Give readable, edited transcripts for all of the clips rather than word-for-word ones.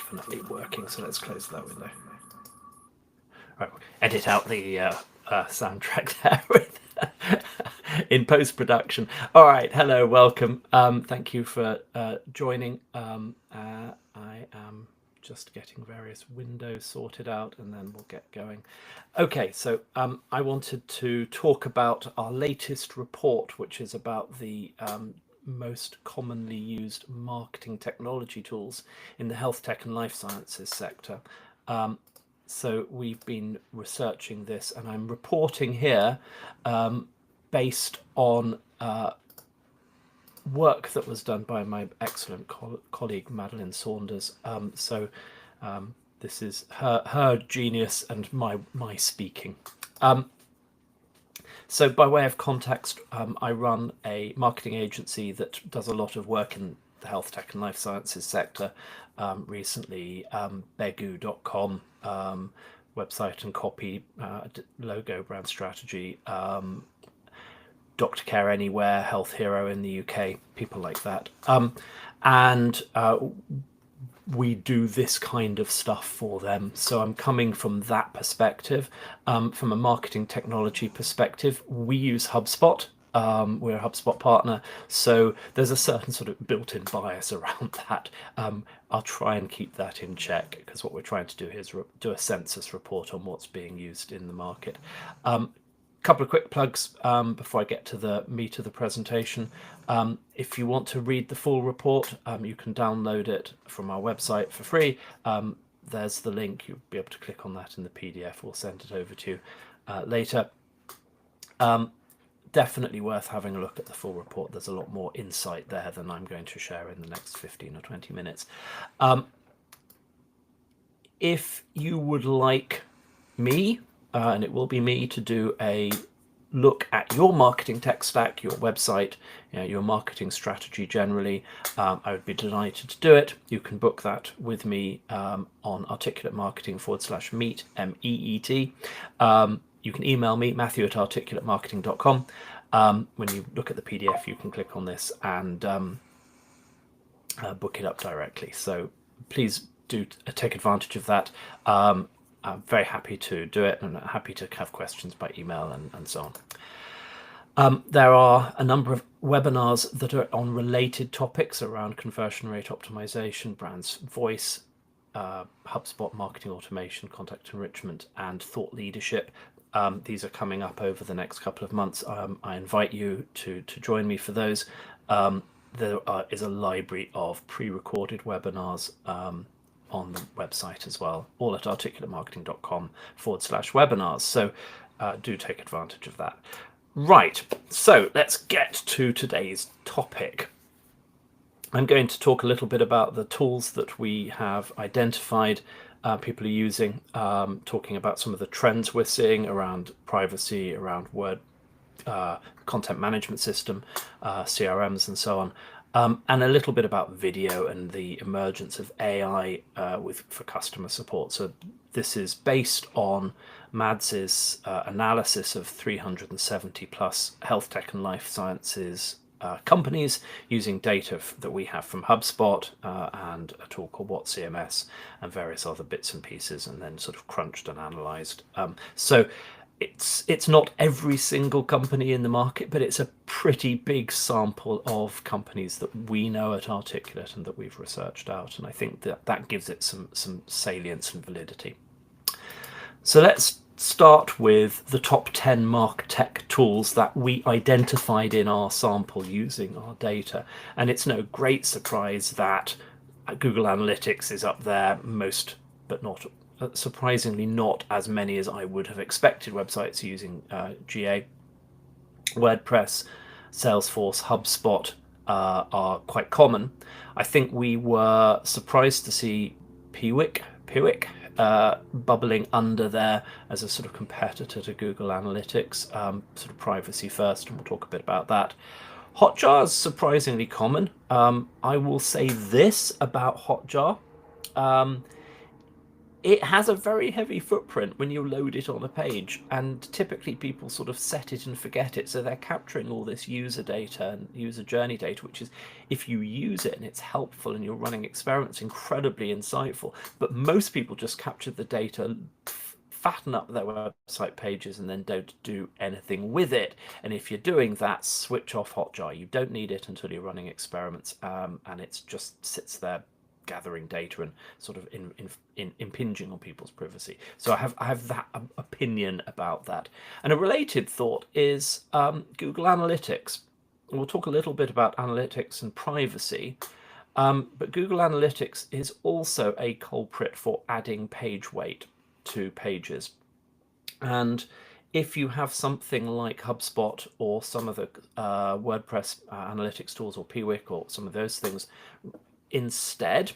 definitely working, so let's close that window. Right, edit out the soundtrack there with in post-production. All right, hello, welcome. Thank you for joining. I am just getting various windows sorted out and then we'll get going. Okay, so I wanted to talk about our latest report, which is about the most commonly used marketing technology tools in the health tech and life sciences sector. So we've been researching this and I'm reporting here based on work that was done by my excellent colleague Madeline Saunders. This is her genius and my speaking. So by way of context, I run a marketing agency that does a lot of work in the health tech and life sciences sector. Recently, Begu.com, website and copy, logo, brand strategy, Doctor Care Anywhere, Health Hero in the UK, people like that. We do this kind of stuff for them. So I'm coming from that perspective. From a marketing technology perspective, we use HubSpot. We're a HubSpot partner, so there's a certain sort of built-in bias around that. I'll try and keep that in check because what we're trying to do here is do a census report on what's being used in the market. Couple of quick plugs before I get to the meat of the presentation. If you want to read the full report, you can download it from our website for free. There's the link. You'll be able to click on that in the PDF. We'll send it over to you later. Definitely worth having a look at the full report. There's a lot more insight there than I'm going to share in the next 15 or 20 minutes. If you would like me, and it will be me, to do a look at your marketing tech stack, your website, your marketing strategy generally, I would be delighted to do it. You can book that with me on articulatemarketing/meet, MEET. You can email me, matthew@articulatemarketing.com. When you look at the PDF, you can click on this and book it up directly. So please do take advantage of that. I'm very happy to do it and happy to have questions by email and so on. There are a number of webinars that are on related topics around conversion rate optimization, brands voice, HubSpot marketing automation, contact enrichment, and thought leadership. These are coming up over the next couple of months. I invite you to join me for those. There is a library of pre-recorded webinars on the website as well, all at articulatemarketing.com/webinars. So do take advantage of that. Right, so let's get to today's topic. I'm going to talk a little bit about the tools that we have identified people are using, talking about some of the trends we're seeing around privacy, around word content management system, CRMs and so on. And a little bit about video and the emergence of AI for customer support. So this is based on Mads's analysis of 370 plus health tech and life sciences companies using data that we have from HubSpot and a tool called WhatCMS and various other bits and pieces, and then sort of crunched and analyzed. So it's not every single company in the market, but it's a pretty big sample of companies that we know at Articulate and that we've researched out, and I think that gives it some salience and validity. So let's start with the top 10 MarTech tools that we identified in our sample using our data, and it's no great surprise that Google Analytics is up there, most but not surprisingly not as many as I would have expected. Websites using GA, WordPress, Salesforce, HubSpot are quite common. I think we were surprised to see Piwik bubbling under there as a sort of competitor to Google Analytics, sort of privacy first, and we'll talk a bit about that. Hotjar is surprisingly common. I will say this about Hotjar. it has a very heavy footprint when you load it on a page, and typically people sort of set it and forget it, so they're capturing all this user data and user journey data, which is, if you use it and it's helpful and you're running experiments, incredibly insightful. But most people just capture the data, fatten up their website pages, and then don't do anything with it. And if you're doing that, switch off Hotjar. You don't need it until you're running experiments, and it just sits there gathering data and sort of impinging on people's privacy. So I have that opinion about that. And a related thought is Google Analytics. We'll talk a little bit about analytics and privacy, but Google Analytics is also a culprit for adding page weight to pages. And if you have something like HubSpot or some of the WordPress analytics tools, or Piwik, or some of those things instead,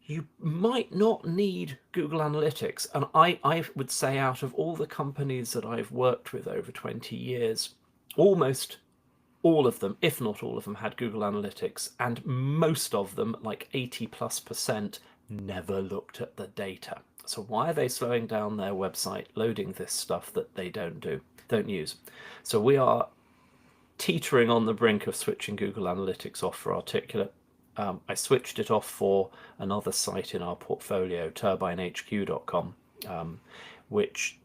you might not need Google Analytics. And I would say, out of all the companies that I've worked with over 20 years, almost all of them, if not all of them, had Google Analytics, and most of them, like 80+%, never looked at the data. So why are they slowing down their website, loading this stuff that they don't use? So we are teetering on the brink of switching Google Analytics off for Articulate. I switched it off for another site in our portfolio, turbinehq.com, which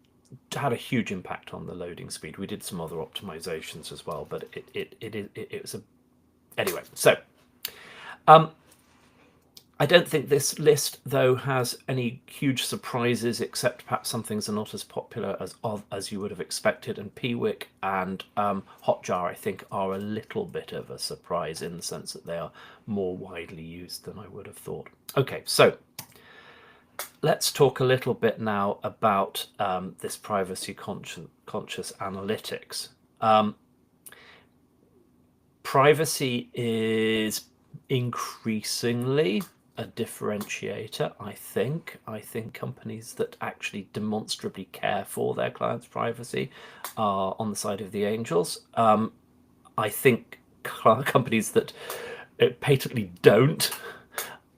had a huge impact on the loading speed. We did some other optimizations as well, but it was a... Anyway, so I don't think this list, though, has any huge surprises, except perhaps some things are not as popular as you would have expected. And Piwik and Hotjar, I think, are a little bit of a surprise in the sense that they are more widely used than I would have thought. Okay, so let's talk a little bit now about this privacy-conscious analytics. Privacy is increasingly a differentiator, I think. I think companies that actually demonstrably care for their clients' privacy are on the side of the angels. I think companies that patently don't,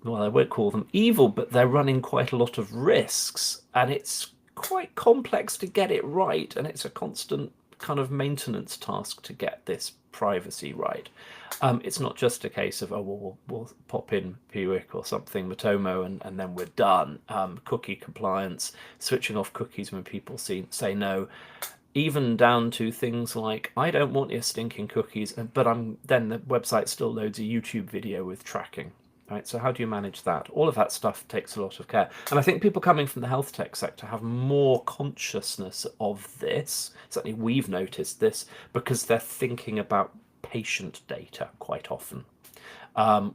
well, I won't call them evil, but they're running quite a lot of risks, and it's quite complex to get it right, and it's a constant kind of maintenance task to get this privacy right. It's not just a case of, oh, well, we'll pop in Piwik or something, Matomo, and then we're done. Cookie compliance, switching off cookies when people say no, even down to things like, I don't want your stinking cookies, but then the website still loads a YouTube video with tracking. Right, so how do you manage that? All of that stuff takes a lot of care. And I think people coming from the health tech sector have more consciousness of this. Certainly we've noticed this, because they're thinking about patient data quite often,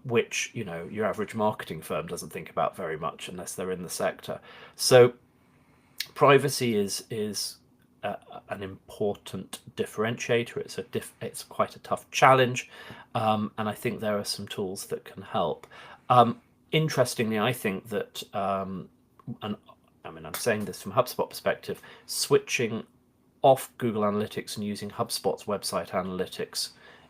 which, you know, your average marketing firm doesn't think about very much unless they're in the sector. So privacy is an important differentiator. It's quite a tough challenge, and I think there are some tools that can help. Interestingly, I think that, and I mean, I'm saying this from HubSpot perspective, switching off Google Analytics and using HubSpot's website analytics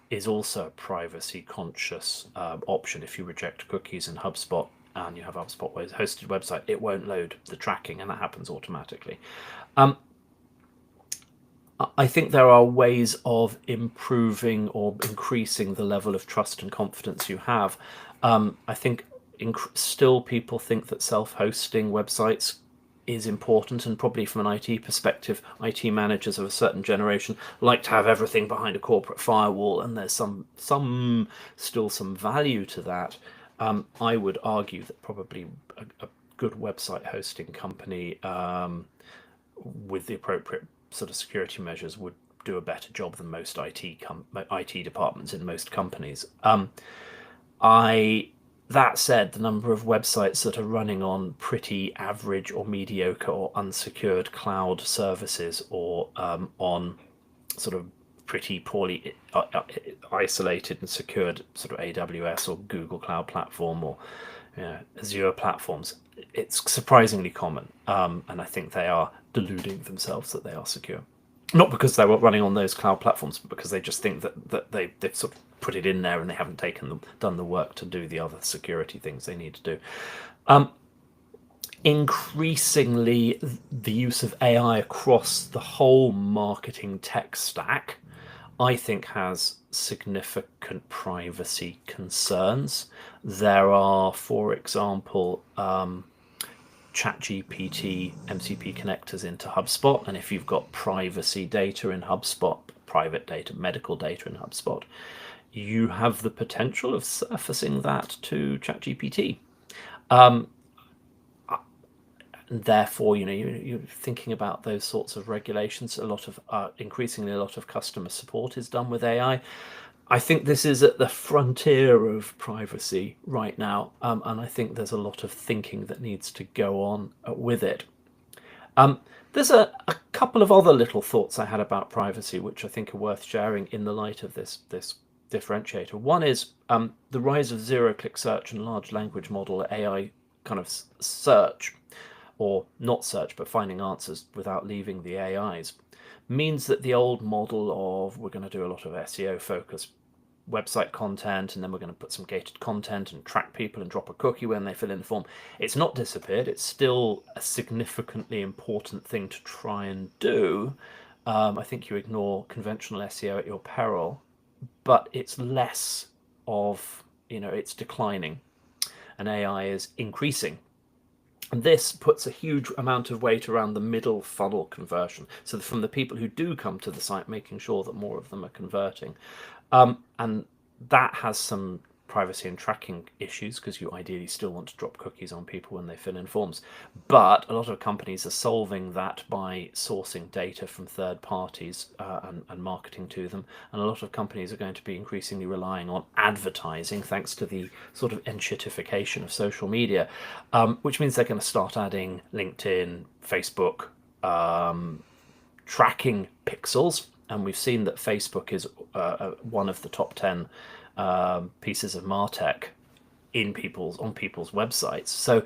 is also a privacy conscious option. If you reject cookies in HubSpot and you have a HubSpot hosted website, it won't load the tracking, and that happens automatically. I think there are ways of improving or increasing the level of trust and confidence you have. I think still people think that self-hosting websites is important, and probably from an IT perspective, IT managers of a certain generation like to have everything behind a corporate firewall, and there's still some value to that. I would argue that probably a good website hosting company with the appropriate sort of security measures would do a better job than most IT departments in most companies. That said, the number of websites that are running on pretty average or mediocre or unsecured cloud services, or on sort of pretty poorly isolated and secured sort of AWS or Google Cloud Platform, or Azure platforms, it's surprisingly common, and I think they are deluding themselves that they are secure. Not because they were running on those cloud platforms, but because they just think that they've sort of put it in there and they haven't done the work to do the other security things they need to do. increasingly the use of AI across the whole marketing tech stack, I think, has significant privacy concerns. There are, for example, ChatGPT MCP connectors into HubSpot, and if you've got privacy data in HubSpot, private data, medical data in HubSpot, you have the potential of surfacing that to ChatGPT. And therefore, you're thinking about those sorts of regulations. Increasingly, a lot of customer support is done with AI. I think this is at the frontier of privacy right now, and I think there's a lot of thinking that needs to go on with it. There's a couple of other little thoughts I had about privacy, which I think are worth sharing in the light of this differentiator. One is the rise of zero-click search and large language model AI kind of search, or not search, but finding answers without leaving the AIs, means that the old model of we're going to do a lot of SEO focused website content, and then we're going to put some gated content and track people and drop a cookie when they fill in the form. It's not disappeared. It's still a significantly important thing to try and do. I think you ignore conventional SEO at your peril, but it's less of, it's declining, and AI is increasing. And this puts a huge amount of weight around the middle funnel conversion. So from the people who do come to the site, making sure that more of them are converting. And that has some privacy and tracking issues, because you ideally still want to drop cookies on people when they fill in forms. But a lot of companies are solving that by sourcing data from third parties and marketing to them. And a lot of companies are going to be increasingly relying on advertising, thanks to the sort of enshittification of social media, which means they're going to start adding LinkedIn, Facebook, tracking pixels. And we've seen that Facebook is one of the top 10 pieces of MarTech on people's websites. So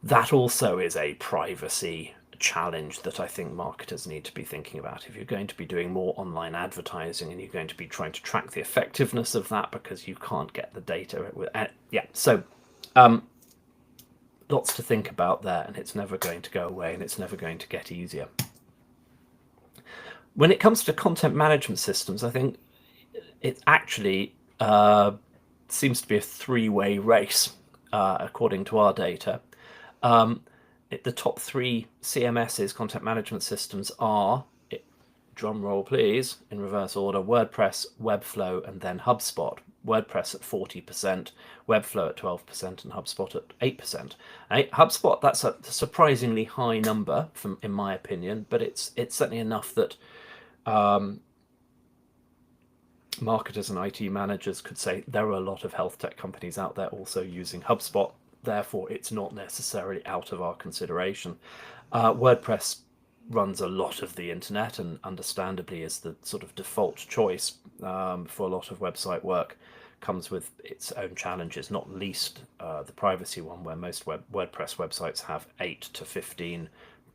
that also is a privacy challenge that I think marketers need to be thinking about. If you're going to be doing more online advertising and you're going to be trying to track the effectiveness of that because you can't get the data. So lots to think about there, and it's never going to go away, and it's never going to get easier. When it comes to content management systems, I think it actually seems to be a three-way race, according to our data. The top three CMSs, content management systems, are, drum roll please, in reverse order: WordPress, Webflow, and then HubSpot. WordPress at 40%, Webflow at 12%, and HubSpot at 8%. HubSpot, that's a surprisingly high number, in my opinion, but it's certainly enough that marketers and IT managers could say there are a lot of health tech companies out there also using HubSpot, therefore it's not necessarily out of our consideration. WordPress runs a lot of the internet and understandably is the sort of default choice for a lot of website work. Comes with its own challenges, not least the privacy one, where most WordPress websites have 8 to 15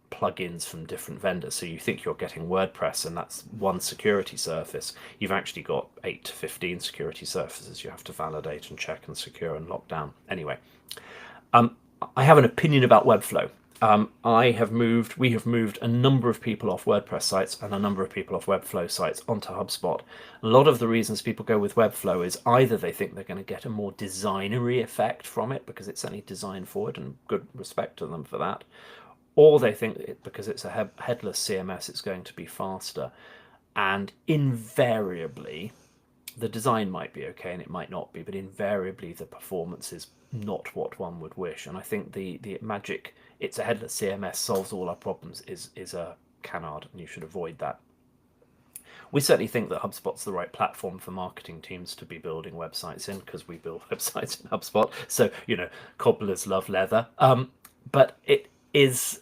plugins from different vendors. So you think you're getting WordPress and that's one security surface. You've actually got 8 to 15 security surfaces you have to validate and check and secure and lock down. Anyway, I have an opinion about Webflow. We have moved a number of people off WordPress sites and a number of people off Webflow sites onto HubSpot. A lot of the reasons people go with Webflow is either they think they're going to get a more designery effect from it because it's certainly designed forward, and good respect to them for that, or they think because it's a headless CMS, it's going to be faster. And invariably, the design might be okay and it might not be, but invariably the performance is not what one would wish. And I think the magic, it's a headless CMS, solves all our problems, is a canard, and you should avoid that. We certainly think that HubSpot's the right platform for marketing teams to be building websites in, because we build websites in HubSpot. So, cobblers love leather. But it is,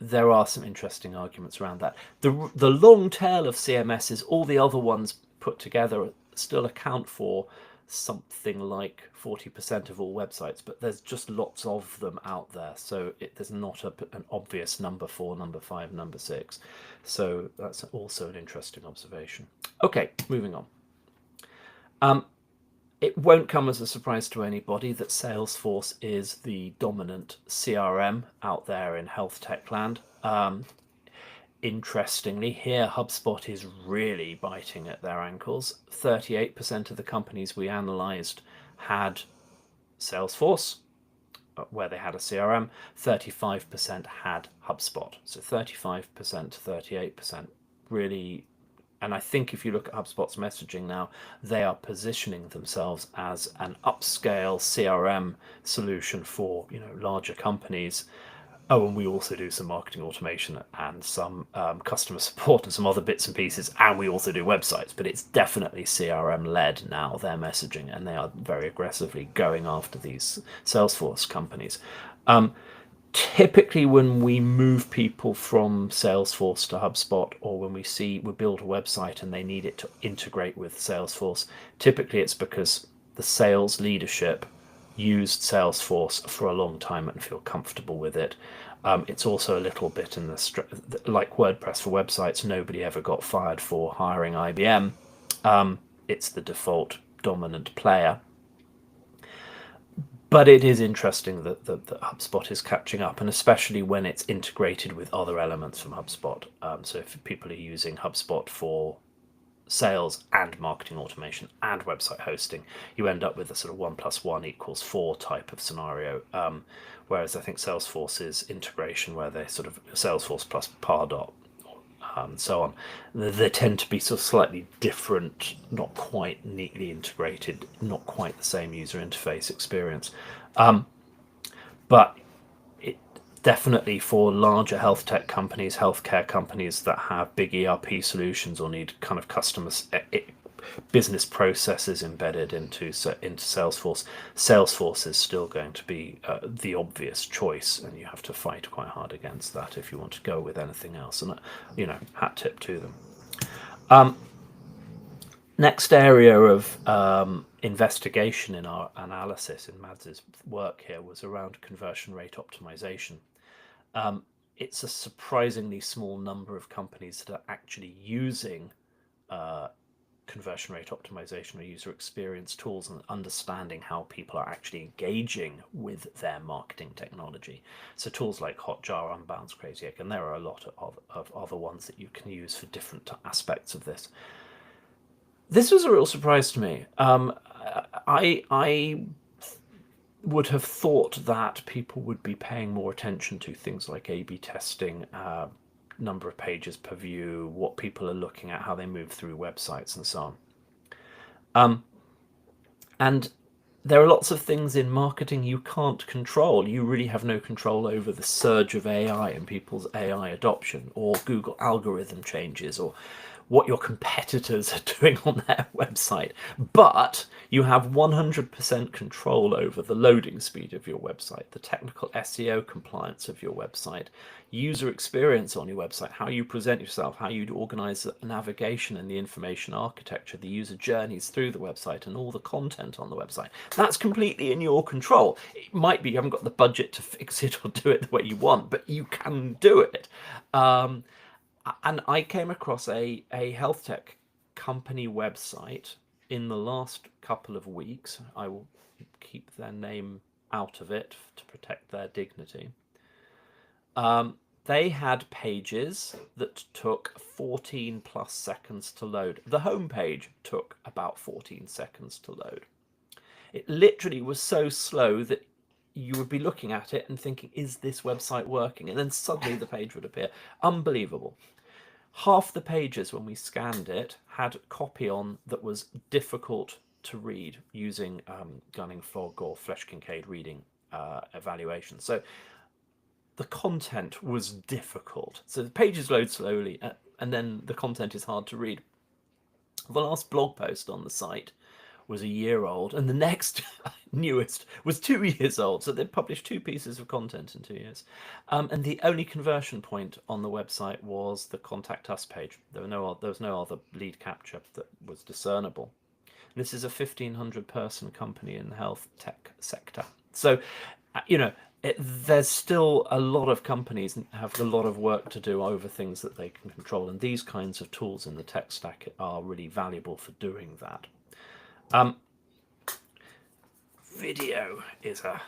there are some interesting arguments around that. The long tail of CMSs, all the other ones put together, still account for something like 40% of all websites, but there's just lots of them out there. So there's not an obvious number 4, number 5, number 6. So that's also an interesting observation. Okay, moving on. It won't come as a surprise to anybody that Salesforce is the dominant CRM out there in health tech land. Interestingly, here HubSpot is really biting at their ankles. 38% of the companies we analyzed had Salesforce, where they had a CRM. 35% had HubSpot. So 35%, 38%, really. And I think if you look at HubSpot's messaging now, they are positioning themselves as an upscale CRM solution for, larger companies. Oh, and we also do some marketing automation and some customer support and some other bits and pieces, and we also do websites. But it's definitely CRM led now, their messaging, and they are very aggressively going after these Salesforce companies. Typically, when we move people from Salesforce to HubSpot, or when we build a website and they need it to integrate with Salesforce, typically it's because the sales leadership used Salesforce for a long time and feel comfortable with it. It's also a little bit in like WordPress for websites. Nobody ever got fired for hiring IBM. It's the default dominant player. But it is interesting that HubSpot is catching up, and especially when it's integrated with other elements from HubSpot. So if people are using HubSpot for sales and marketing automation and website hosting, you end up with a sort of 1 + 1 = 4 type of scenario. Whereas I think Salesforce's integration, where they sort of Salesforce plus Pardot, and so on, they tend to be sort of slightly different, not quite neatly integrated, not quite the same user interface experience. But it definitely, for larger health tech companies, healthcare companies that have big ERP solutions or need kind of business processes embedded into Salesforce, Salesforce is still going to be the obvious choice, and you have to fight quite hard against that if you want to go with anything else. And hat tip to them. Next area of investigation in our analysis in Mads's work here was around conversion rate optimization. It's a surprisingly small number of companies that are actually using conversion rate optimization or user experience tools and understanding how people are actually engaging with their marketing technology. So tools like Hotjar, Unbounce, Crazy Egg, and there are a lot of other ones that you can use for different aspects of this. This was a real surprise to me. I would have thought that people would be paying more attention to things like A/B testing, number of pages per view, what people are looking at, how they move through websites, and so on. And there are lots of things in marketing you can't control. You really have no control over the surge of AI and people's AI adoption, or Google algorithm changes, or what your competitors are doing on their website. But you have 100% control over the loading speed of your website, the technical SEO compliance of your website, user experience on your website, how you present yourself, how you organize the navigation and the information architecture, the user journeys through the website, and all the content on the website. That's completely in your control. It might be you haven't got the budget to fix it or do it the way you want, but you can do it. And I came across a health tech company website in the last couple of weeks. I will keep their name out of it to protect their dignity. They had pages that took 14 plus seconds to load. The home page took about 14 seconds to load. It literally was so slow that you would be looking at it and thinking, is this website working? And then suddenly the page would appear. Unbelievable. Half the pages, when we scanned it, had copy on that was difficult to read using Gunning Fog or Flesch Kincaid reading evaluation. So the content was difficult. So the pages load slowly, and then the content is hard to read. The last blog post on the site was a year old, and the next newest was 2 years old. So they published 2 pieces of content in 2 years. And the only conversion point on the website was the Contact Us page. There was no other lead capture that was discernible. And this is a 1,500 person company in the health tech sector. So, there's still a lot of companies have a lot of work to do over things that they can control. And these kinds of tools in the tech stack are really valuable for doing that. video is a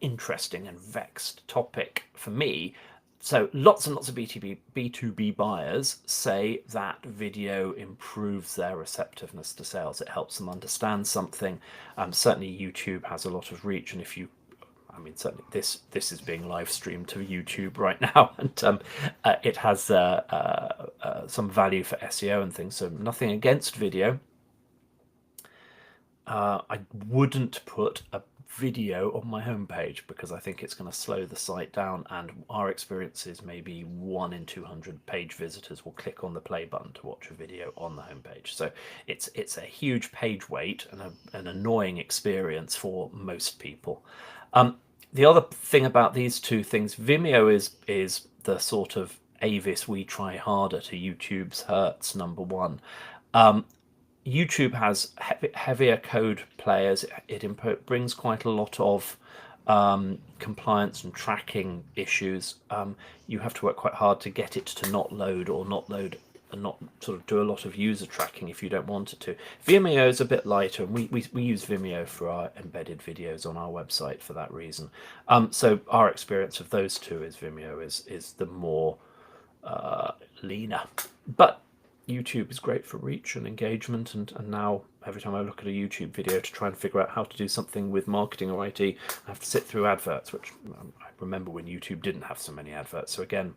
interesting and vexed topic for me. So lots and lots of B2B buyers say that video improves their receptiveness to sales. It helps them understand something. Certainly YouTube has a lot of reach, and if you, I mean, certainly this is being live streamed to YouTube right now, and it has some value for SEO and things. So nothing against video. I wouldn't put a video on my homepage because I think it's going to slow the site down, and our experience is maybe 1 in 200 page visitors will click on the play button to watch a video on the homepage. So it's a huge page weight and an annoying experience for most people. The other thing about these two things, Vimeo is the sort of Avis we try harder to YouTube's Hertz #1. YouTube has heavier code players. It brings quite a lot of compliance and tracking issues. You have to work quite hard to get it to not load and not sort of do a lot of user tracking if you don't want it to. Vimeo is a bit lighter, and we use Vimeo for our embedded videos on our website for that reason. So our experience of those two is Vimeo is the more leaner. But YouTube is great for reach and engagement, and now every time I look at a YouTube video to try and figure out how to do something with marketing or IT, I have to sit through adverts, which I remember when YouTube didn't have so many adverts. So again,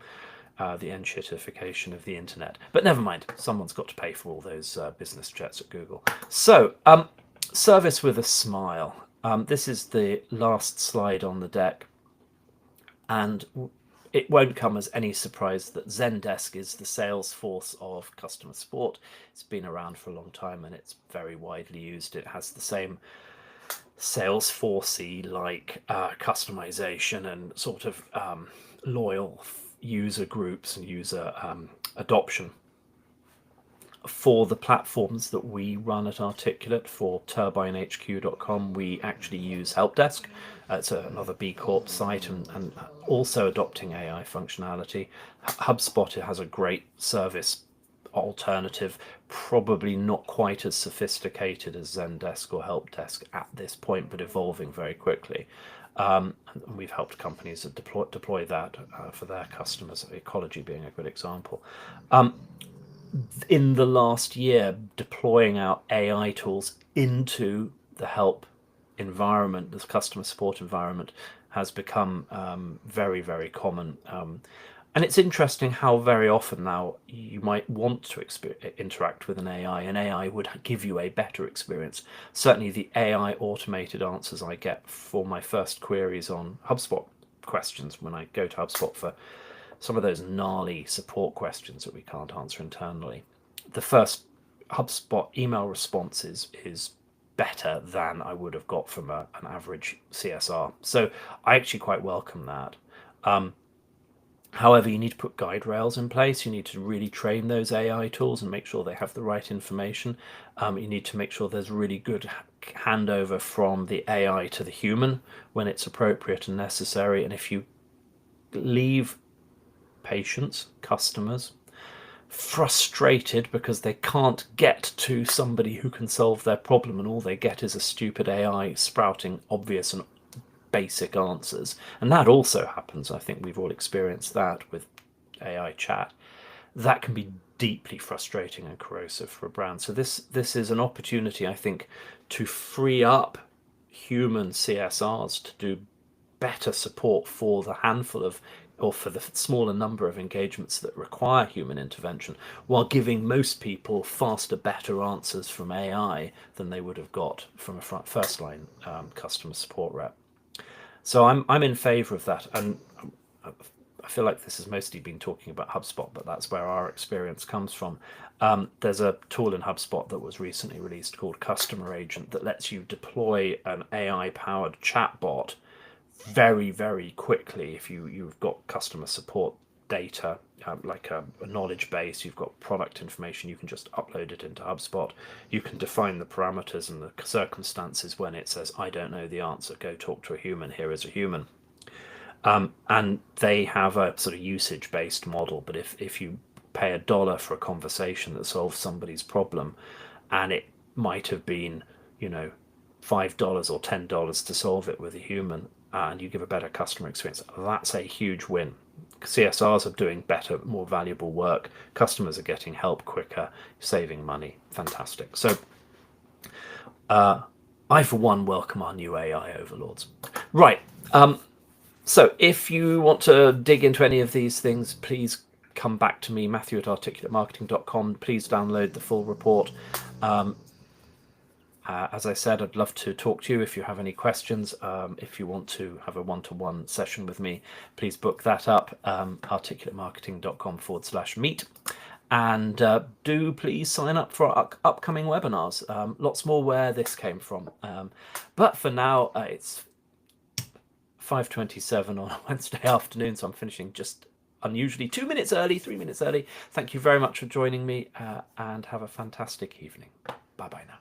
the enshittification of the internet. But never mind, someone's got to pay for all those business jets at Google. So service with a smile. This is the last slide on the deck, and it won't come as any surprise that Zendesk is the Salesforce of customer support. It's been around for a long time and it's very widely used. It has the same Salesforce-y like customization and sort of loyal user groups and user adoption. For the platforms that we run at Articulate, for turbinehq.com, we actually use Helpdesk. It's another B Corp site, and also adopting AI functionality. HubSpot, it has a great service alternative, probably not quite as sophisticated as Zendesk or Helpdesk at this point, but evolving very quickly. And we've helped companies that deploy that for their customers, Ecology being a good example. In the last year, deploying our AI tools into the help environment, this customer support environment, has become very, very common. And it's interesting how very often now you might want to interact with an AI, and AI would give you a better experience. Certainly the AI automated answers I get for my first queries on HubSpot questions when I go to HubSpot for some of those gnarly support questions that we can't answer internally. The first HubSpot email response is better than I would have got from an average CSR. So I actually quite welcome that. However, you need to put guide rails in place. You need to really train those AI tools and make sure they have the right information. You need to make sure there's really good handover from the AI to the human when it's appropriate and necessary. And if you leave patients, customers, frustrated because they can't get to somebody who can solve their problem, and all they get is a stupid AI sprouting obvious and basic answers, and that also happens. I think we've all experienced that with AI chat. That can be deeply frustrating and corrosive for a brand. So this is an opportunity, I think, to free up human CSRs to do better support for the handful of, or for the smaller number of engagements that require human intervention, while giving most people faster, better answers from AI than they would have got from a first line customer support rep. So I'm in favor of that, and I feel like this has mostly been talking about HubSpot, but that's where our experience comes from. There's a tool in HubSpot that was recently released called Customer Agent that lets you deploy an AI-powered chatbot very, very quickly. If you've got customer support data, like a knowledge base, you've got product information, you can just upload it into HubSpot. You can define the parameters and the circumstances when it says, I don't know the answer, go talk to a human, here is a human. And they have a sort of usage-based model, but if you pay $1 for a conversation that solves somebody's problem, and it might have been, $5 or $10 to solve it with a human, and you give a better customer experience, that's a huge win. CSRs are doing better, more valuable work. Customers are getting help quicker, saving money. Fantastic. So I, for one, welcome our new AI overlords. Right. So if you want to dig into any of these things, please come back to me, Matthew@articulatemarketing.com. Please download the full report. As I said, I'd love to talk to you if you have any questions. If you want to have a one-to-one session with me, please book that up, articulatemarketing.com/meet. And do please sign up for our upcoming webinars. Lots more where this came from. But for now, it's 5:27 on a Wednesday afternoon, so I'm finishing just unusually 2 minutes early, 3 minutes early. Thank you very much for joining me, and have a fantastic evening. Bye-bye now.